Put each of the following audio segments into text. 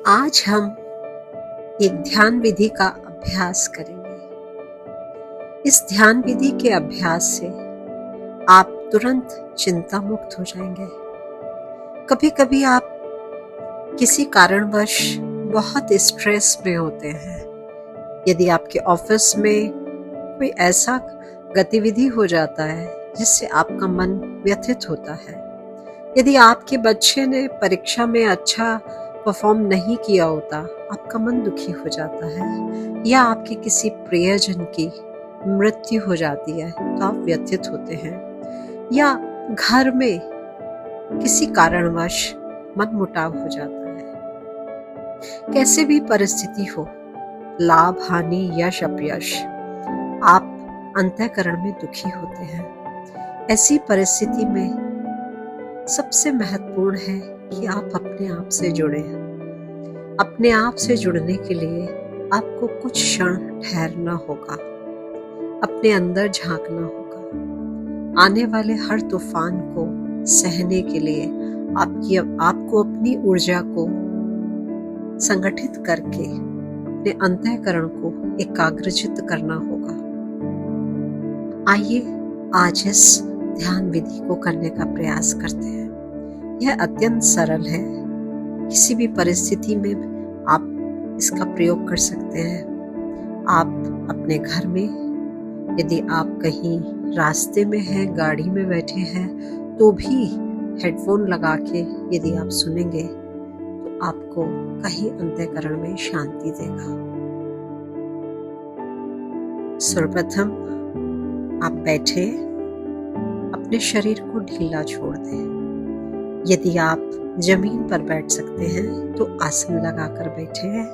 आज हम एक ध्यान विधि का अभ्यास करेंगे। इस ध्यान विधि के अभ्यास से आप तुरंत चिंता मुक्त हो जाएंगे। कभी कभी आप किसी कारणवश बहुत स्ट्रेस में होते हैं। यदि आपके ऑफिस में कोई ऐसा गतिविधि हो जाता है जिससे आपका मन व्यथित होता है, यदि आपके बच्चे ने परीक्षा में अच्छा परफॉर्म नहीं किया होता, आपका मन दुखी हो जाता है, या आपके किसी प्रियजन की मृत्यु हो जाती है तो आप व्यथित होते हैं, या घर में किसी कारणवश मनमुटाव हो जाता है। कैसे भी परिस्थिति हो, लाभ हानि यश अपयश, आप अंतःकरण में दुखी होते हैं। ऐसी परिस्थिति में सबसे महत्वपूर्ण है कि आप अपने आप से जुड़ें। अपने आप से जुड़ने के लिए आपको कुछ क्षण ठहरना होगा, अपने अंदर झांकना होगा। आने वाले हर तूफान को सहने के लिए आपको अपनी ऊर्जा को संगठित करके अपने अंतःकरण को एकाग्रचित्त करना होगा। आइए आज इस ध्यान विधि को करने का प्रयास करते हैं। यह अत्यंत सरल है। किसी भी परिस्थिति में आप इसका प्रयोग कर सकते हैं। आप अपने घर में, यदि आप कहीं रास्ते में हैं, गाड़ी में बैठे हैं, तो भी हेडफोन लगा के यदि आप सुनेंगे तो आपको कहीं अंतःकरण में शांति देगा। सर्वप्रथम आप बैठे, अपने शरीर को ढीला छोड़ दें। यदि आप जमीन पर बैठ सकते हैं तो आसन लगाकर बैठे हैं।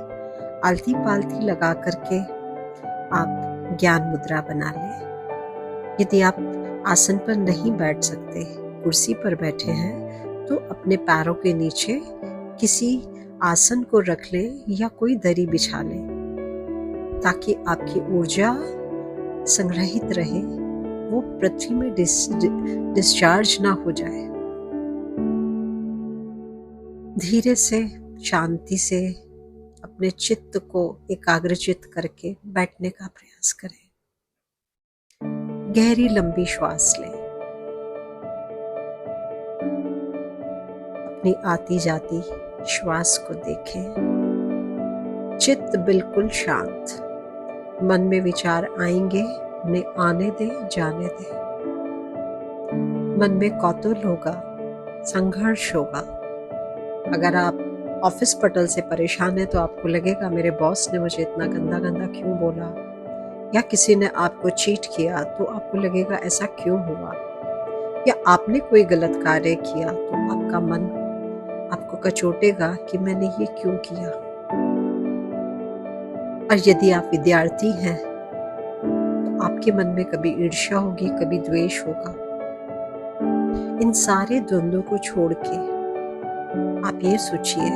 आलती पालती लगा करके आप ज्ञान मुद्रा बना लें। यदि आप आसन पर नहीं बैठ सकते, कुर्सी पर बैठे हैं, तो अपने पैरों के नीचे किसी आसन को रख लें या कोई दरी बिछा लें, ताकि आपकी ऊर्जा संग्रहित रहे, वो पृथ्वी में डिस्चार्ज ना हो जाए। धीरे से, शांति से अपने चित्त को एकाग्रचित्त करके बैठने का प्रयास करें। गहरी लंबी श्वास लें। अपनी आती जाती श्वास को देखें। चित्त बिल्कुल शांत। मन में विचार आएंगे, उन्हें आने दें, जाने दें। मन में कौतूहल होगा, संघर्ष होगा। अगर आप ऑफिस पटल से परेशान हैं तो आपको लगेगा मेरे बॉस ने मुझे इतना गंदा गंदा क्यों बोला, या किसी ने आपको चीट किया तो आपको लगेगा ऐसा क्यों हुआ, या आपने कोई गलत कार्य किया तो आपका मन आपको कचोटेगा कि मैंने ये क्यों किया। और यदि आप विद्यार्थी हैं तो आपके मन में कभी ईर्ष्या होगी, कभी द्वेष होगा। इन सारे द्वंद्वों को छोड़ के आप ये सोचिए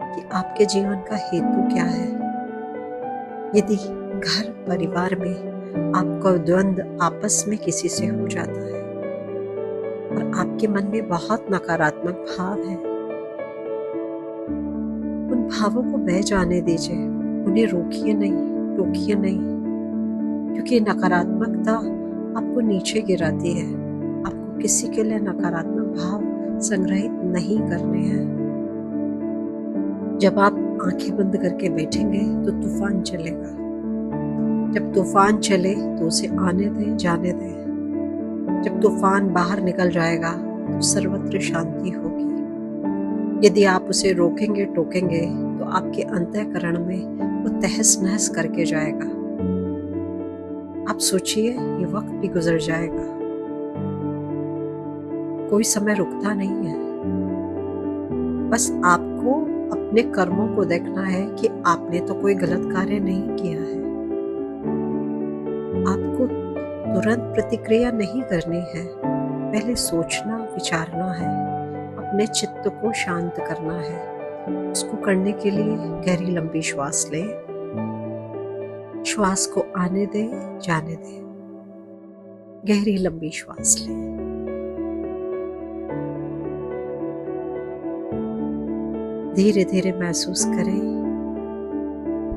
कि आपके जीवन का हेतु क्या है। यदि घर परिवार में आपका द्वंद्व आपस में किसी से हो जाता है और आपके मन में बहुत नकारात्मक भाव है, उन भावों को बह जाने दीजिए। उन्हें रोकिए नहीं, टोकिए नहीं, क्योंकि नकारात्मकता आपको नीचे गिराती है। आपको किसी के लिए नकारात्मक भाव संग्रहित नहीं करने हैं। जब आप आंखें बंद करके बैठेंगे तो तूफान चलेगा। जब तूफान चले तो उसे आने दें, जाने दें। जब तूफान बाहर निकल जाएगा तो सर्वत्र शांति होगी। यदि आप उसे रोकेंगे, टोकेंगे, तो आपके अंतःकरण में वो तहस नहस करके जाएगा। आप सोचिए, ये वक्त भी गुजर जाएगा। कोई समय रुकता नहीं है। बस आपको अपने कर्मों को देखना है कि आपने तो कोई गलत कार्य नहीं किया है। आपको तुरंत प्रतिक्रिया नहीं करनी है। पहले सोचना, विचारना है, अपने चित्त को शांत करना है। उसको करने के लिए गहरी लंबी श्वास लें। श्वास को आने दें, जाने दें। गहरी लंबी श्वास लें। धीरे धीरे महसूस करें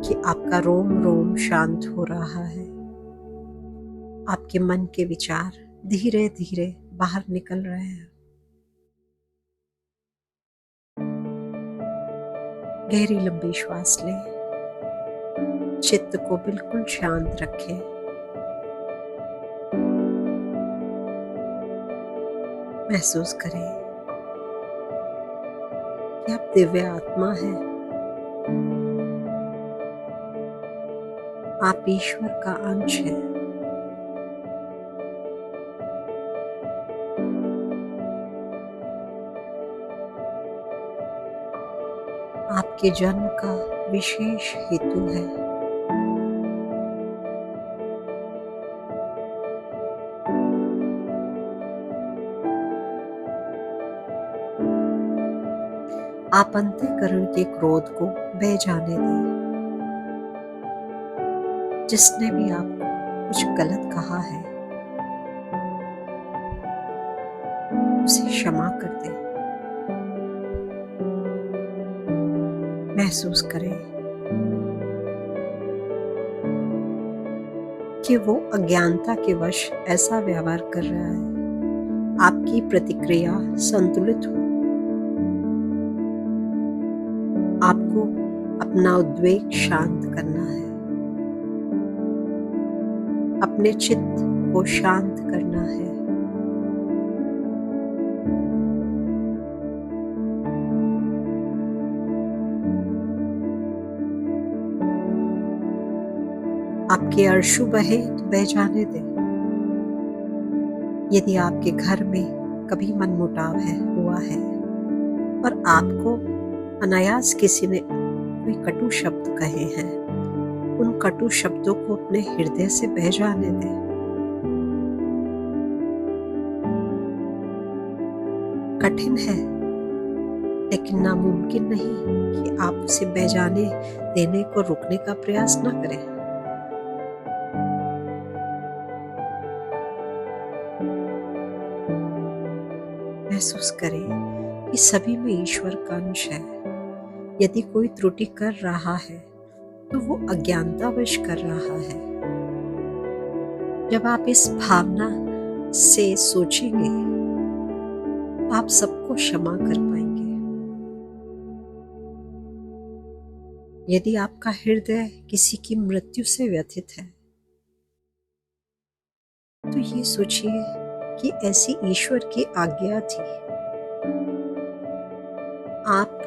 कि आपका रोम रोम शांत हो रहा है। आपके मन के विचार धीरे धीरे बाहर निकल रहे हैं। गहरी लंबी श्वास लें। चित्त को बिल्कुल शांत रखें। महसूस करें कि आप दिव्य आत्मा हैं। आप ईश्वर का अंश हैं। आपके जन्म का विशेष हेतु है। आप अंतःकरण के क्रोध को बह जाने दें। जिसने भी आपको कुछ गलत कहा है उसे क्षमा कर दें। महसूस करें कि वो अज्ञानता के वश ऐसा व्यवहार कर रहा है। आपकी प्रतिक्रिया संतुलित हो। आपको अपना उद्वेग शांत करना है। अपने चित्त को शांत करना है। आपके आंसू बहे तो बह जाने दें। यदि आपके घर में कभी मनमुटाव हुआ है और आपको अनायास किसी ने कोई कटु शब्द कहे हैं, उन कटु शब्दों को अपने हृदय से बह जाने दें। कठिन है लेकिन नामुमकिन नहीं कि आप उसे बह जाने देने को रुकने का प्रयास न करें। महसूस करें कि सभी में ईश्वर का अंश है। यदि कोई त्रुटि कर रहा है तो वो अज्ञानतावश कर रहा है। जब आप इस भावना से सोचेंगे तो आप सबको क्षमा कर पाएंगे। यदि आपका हृदय किसी की मृत्यु से व्यथित है तो ये सोचिए कि ऐसी ईश्वर की आज्ञा थी। आप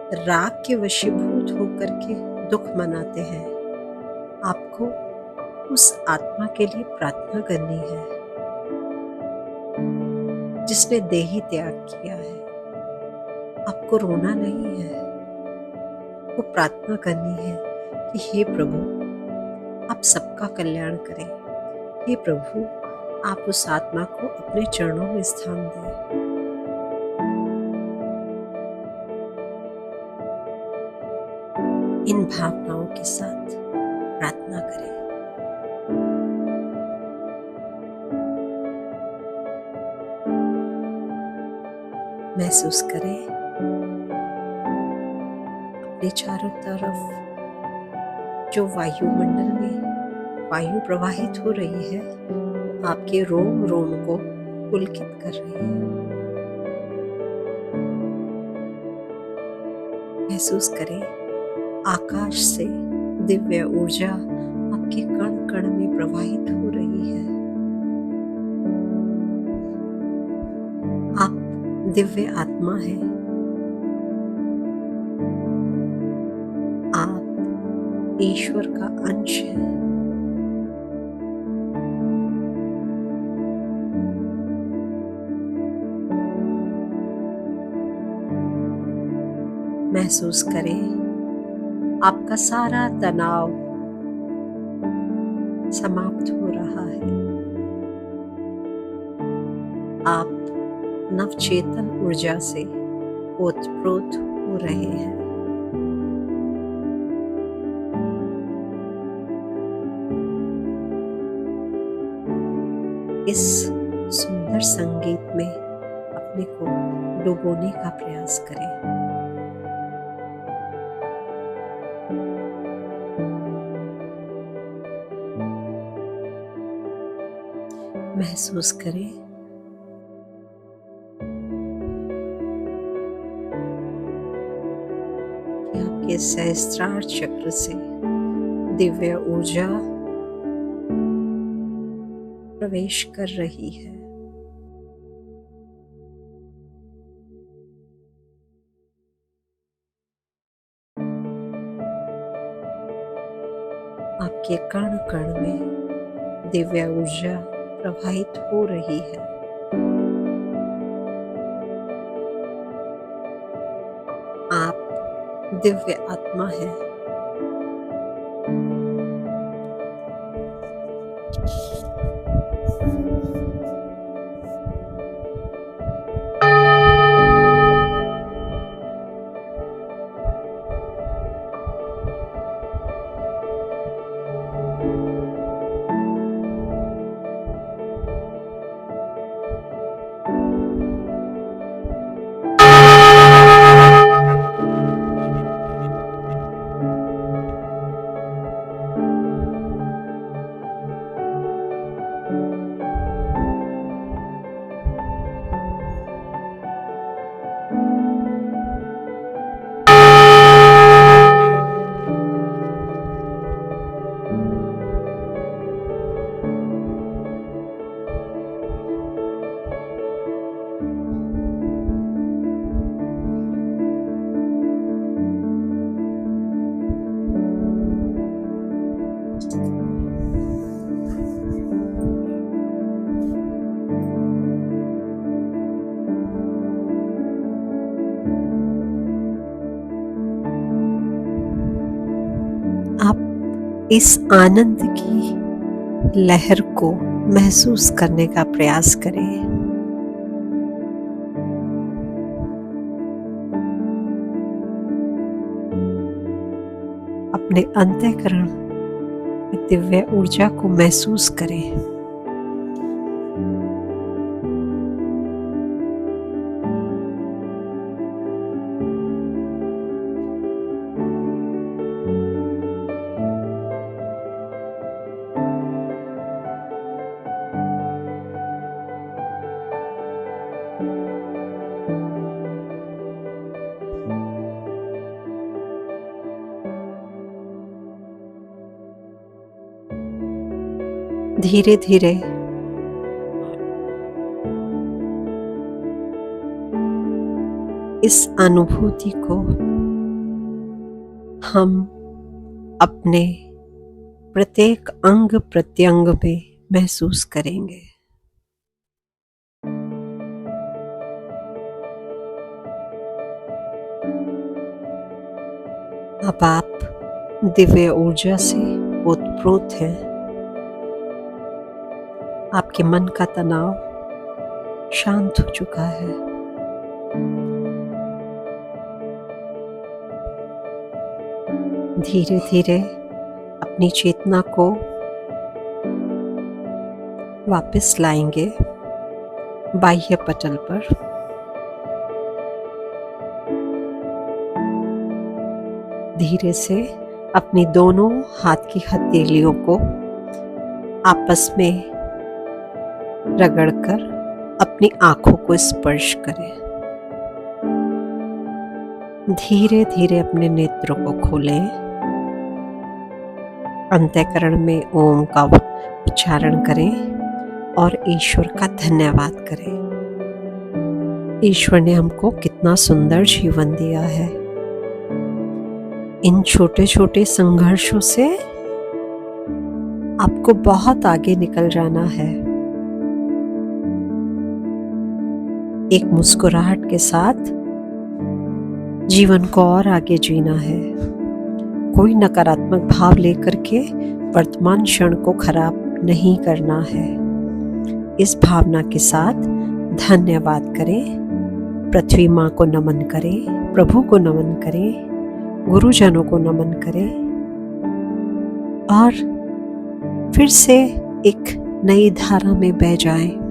राग के वशीभूत होकर के दुख मनाते हैं। आपको उस आत्मा के लिए प्रार्थना करनी है जिसने देही त्याग किया है। आपको रोना नहीं है, आपको प्रार्थना करनी है कि हे प्रभु आप सबका कल्याण करें। हे प्रभु आप उस आत्मा को अपने चरणों में स्थान दें। इन भावनाओं के साथ प्रार्थना करें। महसूस करें अपने चारों तरफ जो वायुमंडल में वायु प्रवाहित हो रही है, वो आपके रोम रोम को पुलकित कर रही है। महसूस करें आकाश से दिव्य ऊर्जा आपके कण कण में प्रवाहित हो रही है। आप दिव्य आत्मा है। आप ईश्वर का अंश है। महसूस करें आपका सारा तनाव समाप्त हो रहा है। आप नवचेतन ऊर्जा से ओतप्रोत हो रहे हैं। इस सुंदर संगीत में अपने को डुबोने का प्रयास करें। महसूस करें कि आपके सहस्त्रार चक्र से दिव्य ऊर्जा प्रवेश कर रही है। आपके कण कण में दिव्य ऊर्जा प्रवाहित हो रही है। आप दिव्य आत्मा हैं। आप इस आनंद की लहर को महसूस करने का प्रयास करें। अपने अंतःकरण में दिव्य ऊर्जा को महसूस करें। धीरे धीरे इस अनुभूति को हम अपने प्रत्येक अंग प्रत्यंग में महसूस करेंगे। अब आप दिव्य ऊर्जा से ओतप्रोत हैं। आपके मन का तनाव शांत हो चुका है। धीरे धीरे अपनी चेतना को वापस लाएंगे बाह्य पटल पर। धीरे से अपनी दोनों हाथ की हथेलियों को आपस में रगड़कर अपनी आंखों को स्पर्श करें। धीरे धीरे अपने नेत्रों को खोलें। अंतःकरण में ओम का उच्चारण करें और ईश्वर का धन्यवाद करें। ईश्वर ने हमको कितना सुंदर जीवन दिया है। इन छोटे छोटे संघर्षों से आपको बहुत आगे निकल जाना है। एक मुस्कुराहट के साथ जीवन को और आगे जीना है। कोई नकारात्मक भाव लेकर के वर्तमान क्षण को खराब नहीं करना है। इस भावना के साथ धन्यवाद करें। पृथ्वी माँ को नमन करें, प्रभु को नमन करें, गुरुजनों को नमन करें और फिर से एक नई धारा में बह जाएं।